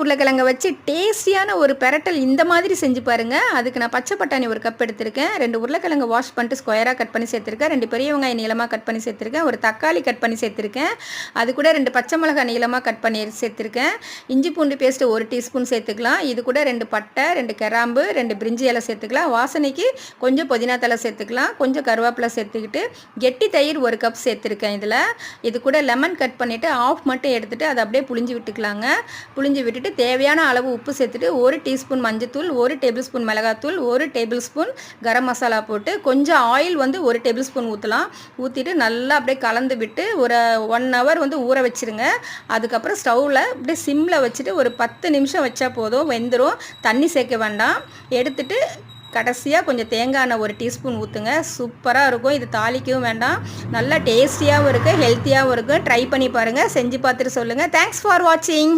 உருளைக்கிழங்க வச்சு டேஸ்டியான ஒரு பெரட்டல் இந்த மாதிரி செஞ்சு பாருங்கள். அதுக்கு நான் பச்சை பட்டாணி ஒரு கப் எடுத்திருக்கேன். 2 உருளைக்கிழங்கு வாஷ் பண்ணிட்டு ஸ்கொயராக கட் பண்ணி சேர்த்துருக்கேன். 2 பெரிய வெங்காயம் நீளமாக கட் பண்ணி சேர்த்துருக்கேன். ஒரு தக்காளி கட் பண்ணி சேர்த்துருக்கேன். அது கூட 2 பச்சை மிளகாய் நீளமாக கட் பண்ணி சேர்த்துருக்கேன். இஞ்சி பூண்டு பேஸ்ட்டு 1 டீஸ்பூன் சேர்த்துக்கலாம். இது கூட 2 பட்டை, 2 கிராம்பு, 2 பிரிஞ்சி இலை சேர்த்துக்கலாம். வாசனைக்கு கொஞ்சம் புதினா தலை சேர்த்துக்கலாம். கொஞ்சம் கருவேப்பிலை சேர்த்துக்கிட்டு கெட்டி தயிர் 1 கப் சேர்த்துருக்கேன். இது கூட லெமன் கட் பண்ணிவிட்டு ஆஃப் மட்டும் எடுத்துகிட்டு அதை அப்படியே புளிஞ்சு விட்டுக்கலாங்க. புளிஞ்சு விட்டுட்டு தேவையான அளவு உப்பு சேர்த்துட்டு 1 டீஸ்பூன் மஞ்சத்தூள், 1 டேபிள் ஸ்பூன் மிளகாத்தூள், 1 டேபிள் ஸ்பூன் கரம் மசாலா போட்டு கொஞ்சம் ஆயில் 1 டேபிள் ஸ்பூன் ஊற்றலாம். ஊற்றிட்டு நல்லா அப்படியே கலந்து விட்டு ஒரு 1 ஹவர் ஊற வச்சுருங்க. அதுக்கப்புறம் ஸ்டவ்வில் அப்படியே சிம்மில் வச்சுட்டு ஒரு 10 நிமிஷம் வச்சா போதும், வெந்துடும். தண்ணி சேர்க்க வேண்டாம். எடுத்துட்டு கடைசியாக கொஞ்சம் தேங்காய் எண்ணெய் 1 டீஸ்பூன் ஊற்றுங்க. சூப்பராக இருக்கும். இது தாளிக்கவும் வேண்டாம். நல்லா டேஸ்டியாகவும் இருக்குது, ஹெல்த்தியாகவும் இருக்குது. ட்ரை பண்ணி பாருங்கள். செஞ்சு பார்த்துட்டு சொல்லுங்கள். தேங்க்ஸ் ஃபார் வாட்சிங்.